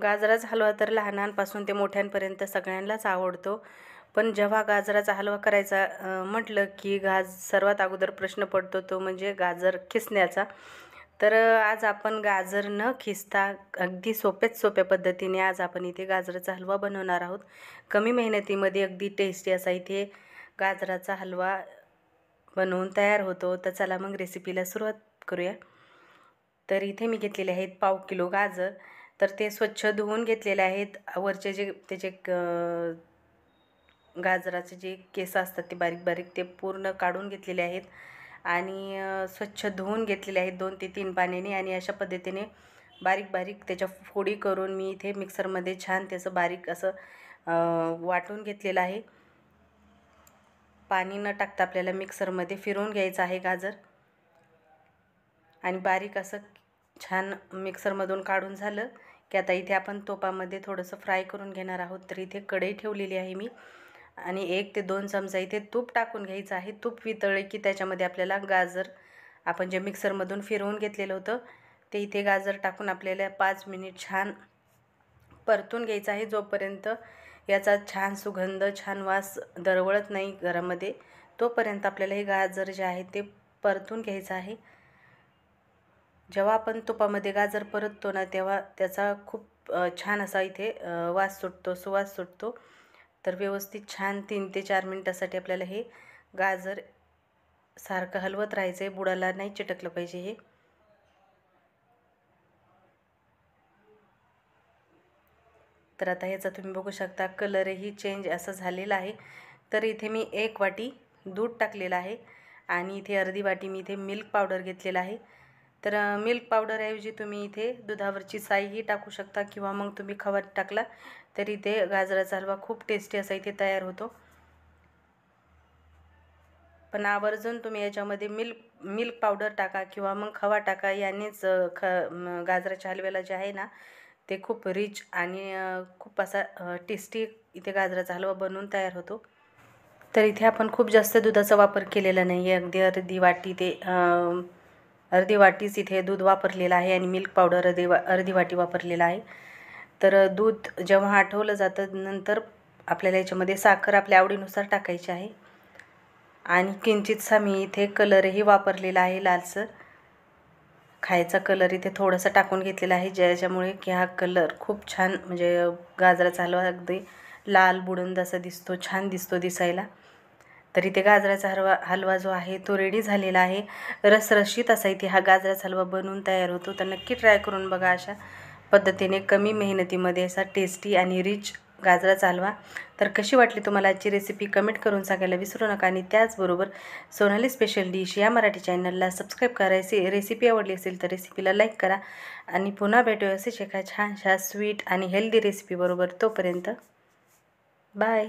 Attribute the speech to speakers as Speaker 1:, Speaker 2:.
Speaker 1: गाजराचा हलवा तर लहानांपासून ते मोठ्यांपर्यंत सगळ्यांनाच आवडतो. पण जेव्हा गाजराचा हलवा करायचा म्हटलं की सर्वात अगोदर प्रश्न पडतो तो म्हणजे गाजर खिसण्याचा. तर आज आपण गाजर न खिसता अगदी सोप्या पद्धतीने आज आपण इथे गाजराचा हलवा बनवणार आहोत. कमी मेहनतीमध्ये अगदी टेस्टी असा इथे गाजराचा हलवा बनवून तयार होतो. तर चला मग रेसिपीला सुरुवात करूया. तर इथे मी घेतलेले आहेत 1/2 किलो गाजर. तर ते स्वच्छ धुवून घेतलेले आहेत. वरचे जे त्याचे गाजराचे जे केस असतात ते बारीक बारीक ते पूर्ण काढून घेतलेले आहेत आणि स्वच्छ धुवून घेतलेले आहेत 2 ते 3 पाण्याने. आणि अशा पद्धतीने बारीक बारीक त्याच्या फोडी करून मी इथे मिक्सरमध्ये छान त्याचं बारीक असं वाटून घेतलेलं आहे. पाणी न टाकता आपल्याला मिक्सरमध्ये फिरवून घ्यायचं आहे गाजर. आणि बारीक असं छान मिक्सरमधून काढून झालं की आता इथे आपण तुपामध्ये थोडंसं फ्राय करून घेणार आहोत. तर इथे कढई ठेवलेली आहे मी आणि 1 ते 2 चमचा इथे तूप टाकून घ्यायचं आहे. तूप वितळले की त्याच्यामध्ये आपल्याला गाजर आपण जे मिक्सरमधून फिरवून घेतलेलं होतं ते इथे गाजर टाकून आपल्याला 5 मिनिट छान परतून घ्यायचं आहे. जोपर्यंत याचा छान सुगंध छान वास दरवळत नाही घरामध्ये तोपर्यंत आपल्याला हे गाजर जे आहे ते परतून घ्यायचं आहे. जेव्हा आपण तुपामध्ये गाजर परततो ना तेव्हा त्याचा खूप छान असा इथे वास सुटतो, सुवास सुटतो. तर व्यवस्थित छान 3 ते 4 मिनटासाठी आपल्याला हे गाजर सारखं हलवत राहायचं आहे. बुडाला नाही चिटकलं पाहिजे हे. तर आता ह्याचा तुम्ही बघू शकता कलरही चेंज असं झालेला आहे. तर इथे मी 1 वाटी दूध टाकलेलं आहे आणि इथे अर्धी वाटी मी इथे मिल्क पावडर घेतलेला आहे. तर मिल्क पावडरऐवजी तुम्ही इथे दुधावरची साईही टाकू शकता किंवा मग तुम्ही खवा टाकला तरी इथे गाजराचा हलवा खूप टेस्टी असा इथे तयार होतो. पण आवर्जून तुम्ही याच्यामध्ये मिल्क पावडर टाका किंवा मग खवा टाका. यानेच गाजराच्या हलव्याला जे आहे ना ते खूप रिच आणि खूप असा टेस्टी इथे गाजराचा हलवा बनवून तयार होतो. तर इथे आपण खूप जास्त दुधाचा वापर केलेला नाही आहे. अगदी अर्धी वाटीच इथे दूध वापरलेलं आहे आणि मिल्क पावडर अर्धी वाटी वापरलेला आहे. तर दूध जेव्हा आटवलं जातं नंतर आपल्याला याच्यामध्ये साखर आपल्या आवडीनुसार टाकायची आहे. आणि किंचितसा मी इथे कलरही वापरलेला आहे लालसर. खायचा कलर इथे थोडासा टाकून घेतलेला आहे ज्याच्यामुळे की हा कलर खूप छान म्हणजे गाजराचा हलवा अगदी लाल बुडून असा दिसतो, छान दिसतो दिसायला. तर इथे गाजराचा हलवा जो आहे तो रेडी झालेला आहे. रसरशीत असा इथे हा गाजराचा हलवा बनवून तयार होतो. तर नक्की ट्राय करून बघा अशा पद्धतीने कमी मेहनतीमध्ये असा टेस्टी आणि रिच गाजराचा हलवा. तर कशी वाटली तुम्हाला आजची रेसिपी कमेंट करून सांगायला विसरू नका. आणि त्याचबरोबर सोनाली स्पेशल डिश या मराठी चॅनलला सबस्क्राईब करायची. रेसिपी आवडली असेल तर रेसिपीला लाईक करा आणि पुन्हा भेटूया असेच एका छानशा स्वीट आणि हेल्दी रेसिपीबरोबर. तोपर्यंत बाय.